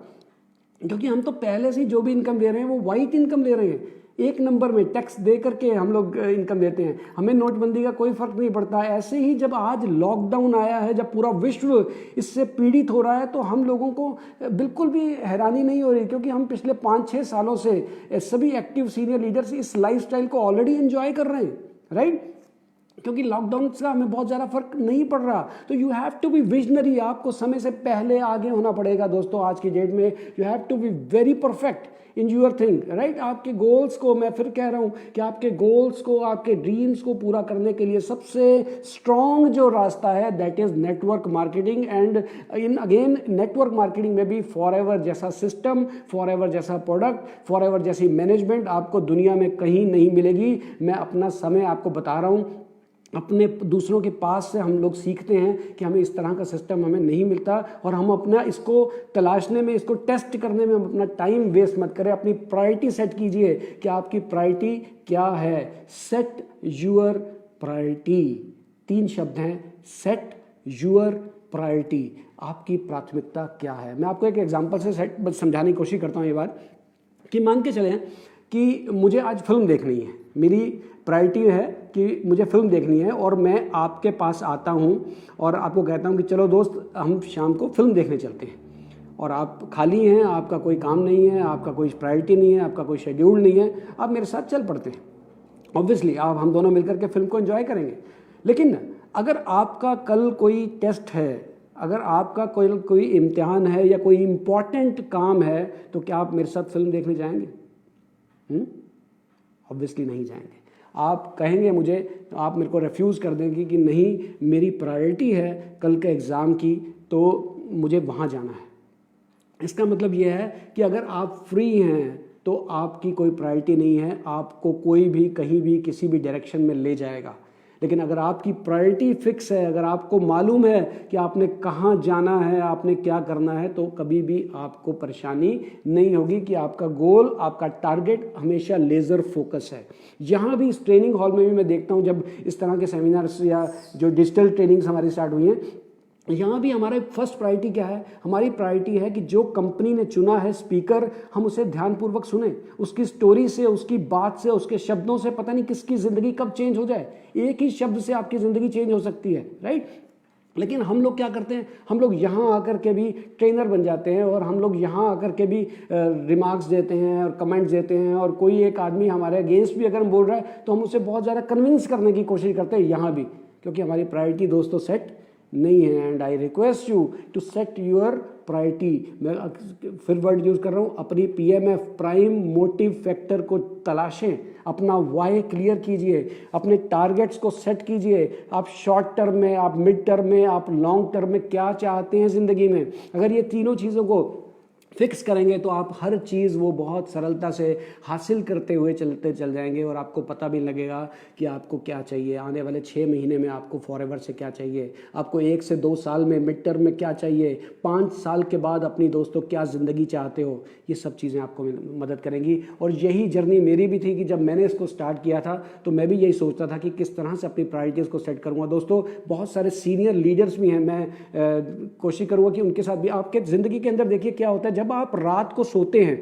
क्योंकि हम तो पहले से ही जो भी इनकम ले रहे हैं वो वाइट इनकम ले रहे हैं। 1 नंबर में टैक्स दे करके हम लोग इनकम देते हैं, हमें नोटबंदी का कोई फर्क नहीं पड़ता। ऐसे ही जब आज लॉकडाउन आया है, जब पूरा विश्व इससे पीड़ित हो रहा है, तो हम लोगों को बिल्कुल भी हैरानी नहीं हो रही, क्योंकि हम पिछले 5-6 सालों से सभी एक्टिव सीनियर लीडर्स इस लाइफस्टाइल को ऑलरेडी एंजॉय कर रहे हैं, राइट। क्योंकि लॉकडाउन का हमें बहुत ज़्यादा फर्क नहीं पड़ रहा। तो you have to be visionary, आपको समय से पहले आगे होना पड़ेगा दोस्तों। आज की डेट में you have to be very perfect in your thing, right. आपके गोल्स को, मैं फिर कह रहा हूँ कि आपके गोल्स को, आपके ड्रीम्स को पूरा करने के लिए सबसे स्ट्रॉन्ग जो रास्ता है that is network marketing. And in again network marketing में भी फॉरएवर जैसा सिस्टम, फॉरएवर जैसा प्रोडक्ट, फॉरएवर जैसी मैनेजमेंट आपको दुनिया में कहीं नहीं मिलेगी। मैं अपना समय आपको बता रहा हूँ, अपने दूसरों के पास से हम लोग सीखते हैं कि हमें इस तरह का सिस्टम हमें नहीं मिलता, और हम अपना इसको तलाशने में, इसको टेस्ट करने में हम अपना टाइम वेस्ट मत करें। अपनी प्रायोरिटी सेट कीजिए कि आपकी प्रायोरिटी क्या है। सेट यूर प्रायोरिटी, 3 शब्द हैं, सेट यूर प्रायोरिटी। आपकी प्राथमिकता क्या है। मैं आपको एक एग्जांपल से समझाने की कोशिश करता हूँ ये बात, कि मान के चलें कि मुझे आज फिल्म देखनी है, मेरी प्रायोरिटी है कि मुझे फिल्म देखनी है, और मैं आपके पास आता हूँ और आपको कहता हूँ कि चलो दोस्त हम शाम को फिल्म देखने चलते हैं, और आप खाली हैं, आपका कोई काम नहीं है, आपका कोई प्रायोरिटी नहीं है, आपका कोई शेड्यूल नहीं है, आप मेरे साथ चल पड़ते हैं। ऑब्वियसली आप, हम दोनों मिलकर के फिल्म को एंजॉय करेंगे। लेकिन अगर आपका कल कोई टेस्ट है, अगर आपका कोई इम्तिहान है या कोई इम्पॉर्टेंट काम है, तो क्या आप मेरे साथ फिल्म देखने जाएंगे? ऑब्वियसली नहीं जाएंगे। आप कहेंगे मुझे, तो आप मेरे को रिफ्यूज़ कर देंगे कि नहीं, मेरी प्रायोरिटी है कल के एग्ज़ाम की, तो मुझे वहाँ जाना है। इसका मतलब यह है कि अगर आप फ्री हैं तो आपकी कोई प्रायोरिटी नहीं है, आपको कोई भी कहीं भी किसी भी डायरेक्शन में ले जाएगा। लेकिन अगर आपकी प्रायोरिटी फिक्स है, अगर आपको मालूम है कि आपने कहाँ जाना है, आपने क्या करना है, तो कभी भी आपको परेशानी नहीं होगी कि आपका गोल, आपका टारगेट हमेशा लेज़र फोकस है। यहाँ भी इस ट्रेनिंग हॉल में भी मैं देखता हूँ, जब इस तरह के सेमिनार्स या जो डिजिटल ट्रेनिंग्स हमारी स्टार्ट हुई हैं, यहाँ भी हमारा फर्स्ट प्रायोरिटी क्या है? हमारी प्रायोरिटी है कि जो कंपनी ने चुना है स्पीकर, हम उसे ध्यानपूर्वक सुने, उसकी स्टोरी से, उसकी बात से, उसके शब्दों से पता नहीं किसकी ज़िंदगी कब चेंज हो जाए। एक ही शब्द से आपकी ज़िंदगी चेंज हो सकती है, राइट। लेकिन हम लोग क्या करते हैं, हम लोग यहाँ आकर के भी ट्रेनर बन जाते हैं, और हम लोग यहाँ आकर के भी रिमार्क्स देते हैं और कमेंट्स देते हैं, और कोई एक आदमी हमारे अगेंस्ट भी अगर हम बोल रहा है तो हम उसे बहुत ज़्यादा कन्विंस करने की कोशिश करते हैं यहाँ भी, क्योंकि हमारी प्रायोरिटी दोस्तों सेट नहीं है। And I request you to set your priority. मैं फिर वर्ड यूज़ कर रहा हूँ, अपनी PMF, प्राइम मोटिव फैक्टर को तलाशें, अपना वाई क्लियर कीजिए, अपने टारगेट्स को सेट कीजिए। आप शॉर्ट टर्म में, आप मिड टर्म में, आप लॉन्ग टर्म में क्या चाहते हैं ज़िंदगी में। अगर ये तीनों चीज़ों को फिक्स करेंगे तो आप हर चीज़ वो बहुत सरलता से हासिल करते हुए चल जाएंगे, और आपको पता भी लगेगा कि आपको क्या चाहिए। आने वाले 6 महीने में आपको फॉरएवर से क्या चाहिए, आपको 1 से 2 साल में मिड टर्म में क्या चाहिए, 5 साल के बाद अपनी दोस्तों क्या ज़िंदगी चाहते हो। ये सब चीज़ें आपको मदद करेंगी। और यही जर्नी मेरी भी थी कि जब मैंने इसको स्टार्ट किया था तो मैं भी यही सोचता था कि किस तरह से अपनी प्रायोरिटीज़ को सेट करूँगा। दोस्तों बहुत सारे सीनियर लीडर्स भी हैं, मैं कोशिश करूँगा कि उनके साथ भी आपके ज़िंदगी के अंदर देखिए क्या होता है, जब आप रात को सोते हैं,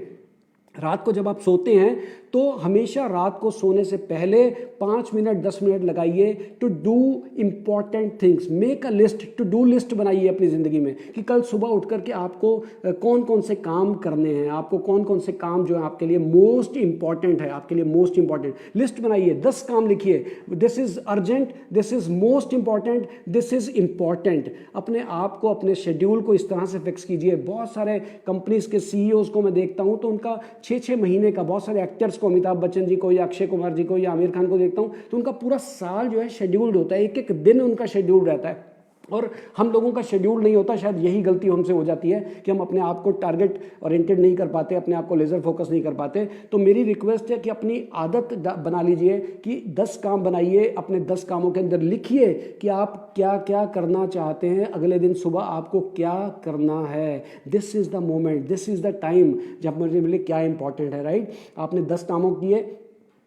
रात को जब आप सोते हैं तो हमेशा रात को सोने से पहले 5 मिनट 10 मिनट लगाइए to do important things. Make a list, to do list बनाइए अपनी ज़िंदगी में कि कल सुबह उठ करके आपको कौन कौन से काम करने हैं, आपको कौन कौन से काम जो है आपके लिए मोस्ट इंपॉर्टेंट है, आपके लिए मोस्ट इंपॉर्टेंट लिस्ट बनाइए। 10 काम लिखिए, this is urgent, this is most important, this is important. अपने आप को, अपने शेड्यूल को इस तरह से फिक्स कीजिए। बहुत सारे कंपनीज के CEOs को मैं देखता हूँ तो उनका 6-6 महीने का, बहुत सारे एक्टर्स को, अमिताभ बच्चन जी को या अक्षय कुमार जी को या आमिर खान को देखता हूं तो उनका पूरा साल जो है शेड्यूल्ड होता है, एक एक दिन उनका शेड्यूल रहता है, और हम लोगों का शेड्यूल नहीं होता। शायद यही गलती हमसे हो जाती है कि हम अपने आप को टारगेट ओरिएंटेड नहीं कर पाते, अपने आप को लेजर फोकस नहीं कर पाते। तो मेरी रिक्वेस्ट है कि अपनी आदत बना लीजिए कि 10 काम बनाइए, अपने 10 कामों के अंदर लिखिए कि आप क्या क्या करना चाहते हैं, अगले दिन सुबह आपको क्या करना है। This is the moment, this is the time जब मुझे मिले क्या इंपॉर्टेंट है, राइट। आपने 10 कामों किए,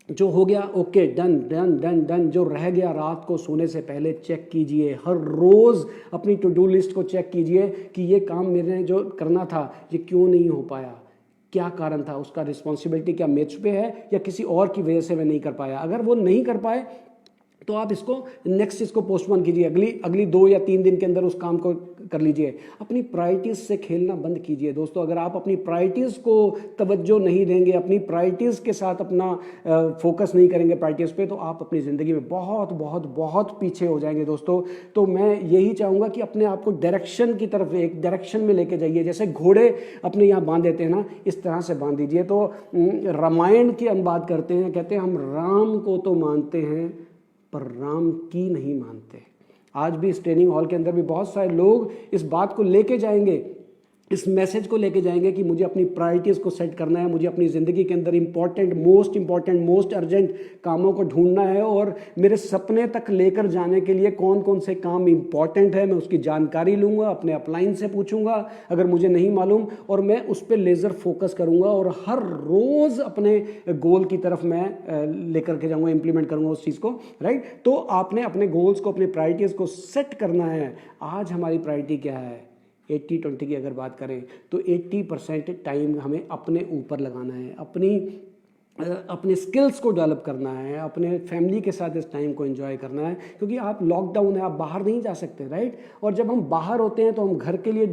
जो हो गया okay, done done done done. जो रह गया रात को सोने से पहले चेक कीजिए, हर रोज़ अपनी टू डू लिस्ट को चेक कीजिए कि ये काम मेरे जो करना था ये क्यों नहीं हो पाया, क्या कारण था, उसका रिस्पॉन्सिबिलिटी क्या मेरे पे है या किसी और की वजह से मैं नहीं कर पाया। अगर वो नहीं कर पाए तो आप इसको नेक्स्ट इसको पोस्टपोन कीजिए, अगली 2 या 3 दिन के अंदर उस काम को कर लीजिए। अपनी प्रायोरिटीज़ से खेलना बंद कीजिए दोस्तों। अगर आप अपनी प्रायोरिटीज़ को तवज्जो नहीं देंगे, अपनी प्रायोरिटीज़ के साथ अपना फोकस नहीं करेंगे प्रायोरिटीज़ पे, तो आप अपनी ज़िंदगी में बहुत बहुत बहुत पीछे हो जाएंगे दोस्तों। तो मैं यही चाहूँगा कि अपने आप को डायरेक्शन की तरफ, एक डायरेक्शन में लेके जाइए। जैसे घोड़े अपने यहाँ बांध देते हैं ना, इस तरह से बांध दीजिए। तो रामायण की हम बात करते हैं, कहते हैं हम राम को तो मानते हैं पर राम की नहीं मानते। आज भी इस ट्रेनिंग हॉल के अंदर भी बहुत सारे लोग इस बात को लेके जाएंगे, इस मैसेज को लेके जाएंगे कि मुझे अपनी प्रायोरिटीज़ को सेट करना है, मुझे अपनी ज़िंदगी के अंदर इंपॉर्टेंट, मोस्ट अर्जेंट कामों को ढूंढना है, और मेरे सपने तक लेकर जाने के लिए कौन कौन से काम इंपॉर्टेंट है मैं उसकी जानकारी लूँगा, अपने अपलाइन से पूछूंगा अगर मुझे नहीं मालूम, और मैं उस पर लेज़र फोकस करूँगा और हर रोज़ अपने गोल की तरफ मैं लेकर के जाऊँगा, इंप्लीमेंट करूँगा उस चीज़ को, राइट। तो आपने अपने गोल्स को, अपनी प्रायोरिटीज़ को सेट करना है। आज हमारी प्रायोरिटी क्या है? 80-20 की अगर बात करें तो 80% टाइम हमें अपने ऊपर लगाना है, अपने स्किल्स को डेवलप करना है, अपने फैमिली के साथ इस टाइम को एंजॉय करना है, क्योंकि आप लॉकडाउन है, आप बाहर नहीं जा सकते, राइट। और जब हम बाहर होते हैं तो हम घर के लिए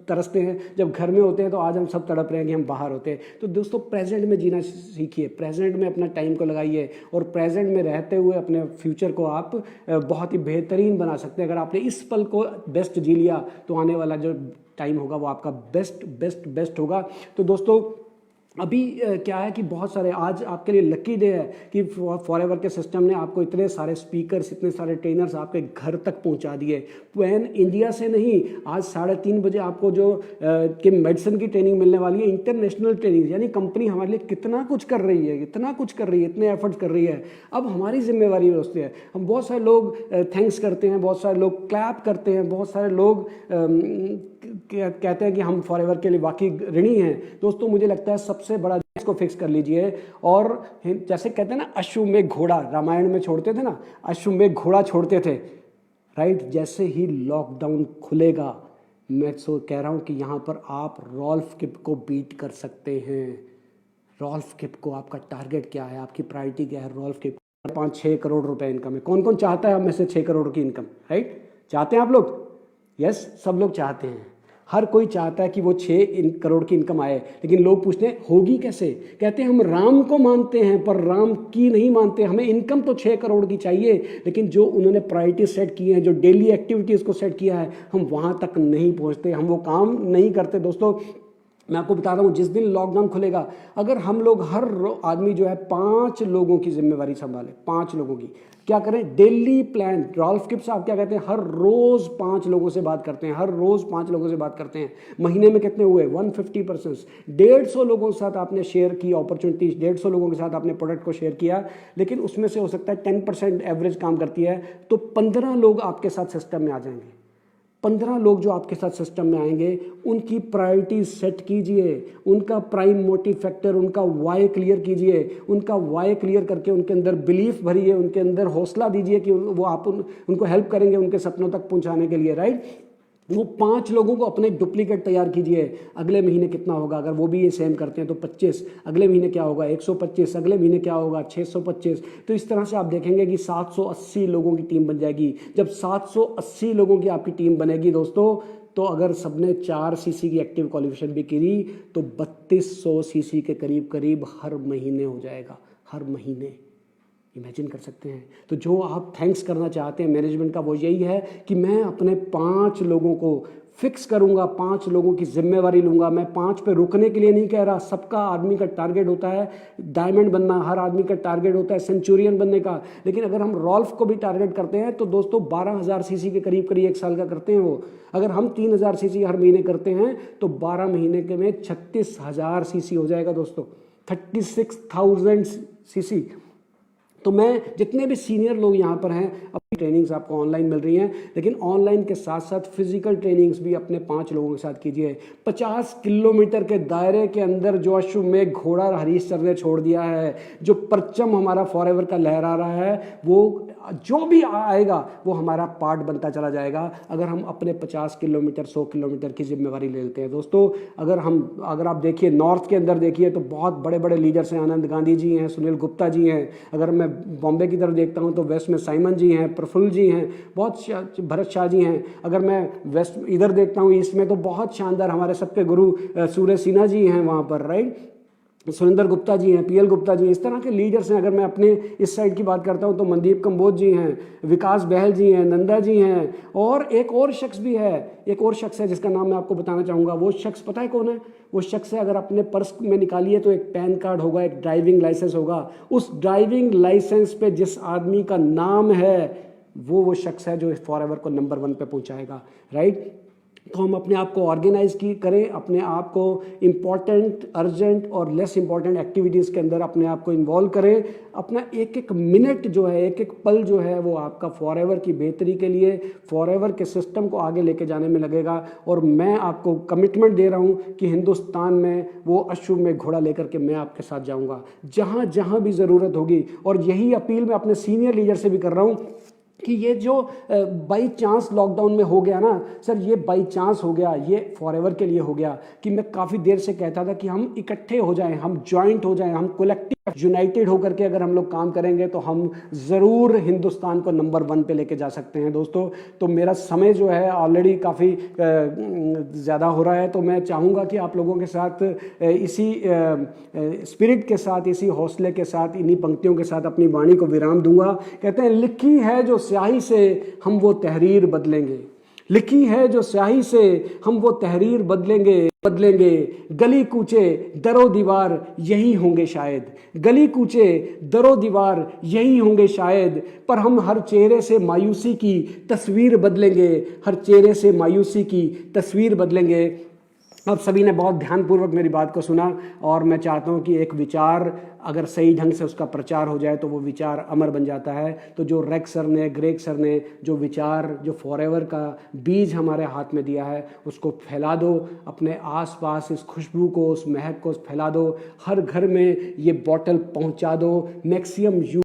तरसते हैं, जब घर में होते हैं तो आज हम सब तड़प रहे हैं कि हम बाहर होते हैं। तो दोस्तों प्रेजेंट में जीना सीखिए, प्रेजेंट में अपना टाइम को लगाइए, और प्रेजेंट में रहते हुए अपने फ्यूचर को आप बहुत ही बेहतरीन बना सकते हैं। अगर आपने इस पल को बेस्ट जी लिया तो आने वाला जो टाइम होगा वो आपका बेस्ट होगा। तो दोस्तों अभी क्या है कि बहुत सारे, आज आपके लिए लकी डे है कि फॉरएवर के सिस्टम ने आपको इतने सारे स्पीकर्स, इतने सारे ट्रेनर्स आपके घर तक पहुंचा दिए। पैन इंडिया से नहीं, आज 3:30 बजे आपको जो कि मेडिसिन की ट्रेनिंग मिलने वाली है, इंटरनेशनल ट्रेनिंग, यानी कंपनी हमारे लिए कितना कुछ कर रही है, इतने एफर्ट्स कर रही है। अब हमारी जिम्मेवारी दोस्तों है, हम बहुत सारे लोग थैंक्स करते हैं, बहुत सारे लोग क्लैप करते हैं, बहुत सारे लोग कहते हैं कि हम फॉरएवर के लिए वाकई ऋणी हैं। दोस्तों मुझे लगता है सबसे बड़ा इसको फिक्स कर लीजिए। और जैसे कहते हैं ना, अश्वमेध घोड़ा रामायण में छोड़ते थे ना, अश्वमेध घोड़ा छोड़ते थे, राइट। जैसे ही लॉकडाउन खुलेगा, मैं कह रहा हूं कि यहां पर आप रॉल्फ किप को बीट कर सकते हैं। रॉल्फ किप को, आपका टारगेट क्या है, आपकी प्रायोरिटी क्या है? रॉल्फ किप 5-6 करोड़ रुपए इनकम है। कौन कौन चाहता है आप में से 6 करोड़ की इनकम, राइट? चाहते हैं आप लोग? यस, सब लोग चाहते हैं। हर कोई चाहता है कि वो 6 करोड़ की इनकम आए, लेकिन लोग पूछते हैं होगी कैसे? कहते हैं हम राम को मानते हैं पर राम की नहीं मानते। हमें इनकम तो 6 करोड़ की चाहिए, लेकिन जो उन्होंने प्रायोरिटी सेट की है, जो डेली एक्टिविटीज़ को सेट किया है, हम वहाँ तक नहीं पहुँचते, हम वो काम नहीं करते। दोस्तों मैं आपको बता रहा हूँ, जिस दिन लॉकडाउन खुलेगा, अगर हम लोग हर आदमी जो है 5 लोगों की जिम्मेवारी संभाले, 5 लोगों की, क्या करें? Daily plan. रॉल्फ किप साहब क्या कहते हैं? हर रोज 5 लोगों से बात करते हैं, हर रोज 5 लोगों से बात करते हैं। महीने में कितने हुए? 150%। 150 लोगों के साथ आपने शेयर की अपॉर्चुनिटी, 150 लोगों के साथ आपने प्रोडक्ट को शेयर किया, लेकिन उसमें से हो सकता है 10% एवरेज काम करती है, तो 15 लोग आपके साथ सिस्टम में आ जाएंगे। 15 लोग जो आपके साथ सिस्टम में आएंगे, उनकी प्रायोरिटी सेट कीजिए, उनका प्राइम मोटिव फैक्टर, उनका वाई क्लियर कीजिए, उनका वाई क्लियर करके उनके अंदर बिलीफ भरिए, उनके अंदर हौसला दीजिए कि वो आप उनको हेल्प करेंगे उनके सपनों तक पहुंचाने के लिए, राइट। वो 5 लोगों को अपने डुप्लीकेट तैयार कीजिए। अगले महीने कितना होगा? अगर वो भी ये सेम करते हैं तो 25। अगले महीने क्या होगा? 125। अगले महीने क्या होगा? 625। तो इस तरह से आप देखेंगे कि 780 लोगों की टीम बन जाएगी। जब 780 लोगों की आपकी टीम बनेगी दोस्तों, तो अगर सबने 4 सीसी की एक्टिव क्वालिफिकेशन भी करी तो 3200 सीसी के करीब हर महीने हो जाएगा, हर महीने। इमेजिन कर सकते हैं? तो जो आप थैंक्स करना चाहते हैं मैनेजमेंट का, वो यही है कि मैं अपने 5 लोगों को फिक्स करूंगा, 5 लोगों की जिम्मेवारी लूंगा। मैं 5 पे रुकने के लिए नहीं कह रहा। सबका आदमी का टारगेट होता है डायमंड बनना, हर आदमी का टारगेट होता है सेंचुरियन बनने का। लेकिन अगर हम रॉल्फ को भी टारगेट करते हैं तो दोस्तों 12,000 सीसी के करीब 1 साल का करते हैं वो। अगर हम 3,000 सीसी हर महीने करते हैं तो 12 महीने के में 36,000 सीसी हो जाएगा दोस्तों, 36,000 सीसी। तो मैं, जितने भी सीनियर लोग यहाँ पर हैं, अपनी ट्रेनिंग्स आपको ऑनलाइन मिल रही हैं, लेकिन ऑनलाइन के साथ साथ फिजिकल ट्रेनिंग्स भी अपने 5 लोगों के साथ कीजिए। 50 किलोमीटर के दायरे के अंदर जो अश्वमेध घोड़ा हरीश सर ने छोड़ दिया है, जो परचम हमारा फॉरएवर का लहरा रहा है, वो जो भी आएगा वो हमारा पार्ट बनता चला जाएगा, अगर हम अपने 50 किलोमीटर 100 किलोमीटर की जिम्मेवारी ले लेते हैं। दोस्तों अगर आप देखिए नॉर्थ के अंदर देखिए तो बहुत बड़े बड़े लीडर्स हैं, आनंद गांधी जी हैं, सुनील गुप्ता जी हैं। अगर मैं बॉम्बे की तरफ देखता हूँ तो वेस्ट में साइमन जी हैं, प्रफुल्ल जी हैं, बहुत भरत शाह जी हैं। अगर मैं वेस्ट इधर देखता हूँ ईस्ट में तो बहुत शानदार हमारे सबके गुरु सूर्य सिन्हा जी हैं वहाँ पर, राइट, सुरेंद्र गुप्ता जी हैं, पीएल गुप्ता जी हैं, इस तरह के लीडर्स हैं। अगर मैं अपने इस साइड की बात करता हूं तो मनदीप कंबोज जी हैं, विकास बहल जी हैं, नंदा जी हैं, और एक और शख्स भी है, एक और शख्स है जिसका नाम मैं आपको बताना चाहूँगा। वो शख्स पता है कौन है? वो शख्स है, अगर अपने पर्स में निकालिए तो एक पैन कार्ड होगा, एक ड्राइविंग लाइसेंस होगा। उस ड्राइविंग लाइसेंस पे जिस आदमी का नाम है वो शख्स है जो फॉर एवर को नंबर 1 पे पहुँचाएगा, राइट। तो हम अपने आप को ऑर्गेनाइज करें, अपने आप को इम्पॉर्टेंट, अर्जेंट और लेस इम्पॉर्टेंट एक्टिविटीज़ के अंदर अपने आप को इन्वॉल्व करें। अपना एक एक मिनट जो है, एक एक पल जो है वो आपका फॉरएवर की बेहतरी के लिए, फॉरएवर के सिस्टम को आगे लेके जाने में लगेगा। और मैं आपको कमिटमेंट दे रहा हूँ कि हिंदुस्तान में वो अश्व में घोड़ा लेकर के मैं आपके साथ जाऊँगा जहाँ जहाँ भी ज़रूरत होगी। और यही अपील मैं अपने सीनियर लीडर से भी कर रहा हूँ कि ये जो बाई चांस लॉकडाउन में हो गया ना सर, ये बाई चांस हो गया, ये फॉरएवर के लिए हो गया। कि मैं काफ़ी देर से कहता था कि हम इकट्ठे हो जाएं, हम जॉइंट हो जाएं, हम कलेक्टिव यूनाइटेड होकर के अगर हम लोग काम करेंगे तो हम ज़रूर हिंदुस्तान को नंबर 1 पे लेके जा सकते हैं। दोस्तों तो मेरा समय जो है ऑलरेडी काफ़ी ज़्यादा हो रहा है, तो मैं चाहूँगा कि आप लोगों के साथ इसी स्पिरिट के साथ, इसी हौसले के साथ, इन्हीं पंक्तियों के साथ अपनी वाणी को विराम दूंगा। कहते हैं लिखी है जो स्याही से हम वो तहरीर बदलेंगे, लिखी है जो स्याही से हम वो तहरीर बदलेंगे, गली कूचे दरो दीवार यही होंगे शायद, गली कूचे दरो दीवार यही होंगे शायद, पर हम हर चेहरे से मायूसी की तस्वीर बदलेंगे, हर चेहरे से मायूसी की तस्वीर बदलेंगे। अब सभी ने बहुत ध्यानपूर्वक मेरी बात को सुना, और मैं चाहता हूं कि एक विचार अगर सही ढंग से उसका प्रचार हो जाए तो वो विचार अमर बन जाता है। तो जो रेक्स सर ने, ग्रेग सर ने जो विचार, जो फॉरएवर का बीज हमारे हाथ में दिया है, उसको फैला दो अपने आसपास, इस खुशबू को, उस महक को फैला दो, हर घर में ये बॉटल पहुंचा दो, मैक्सिमम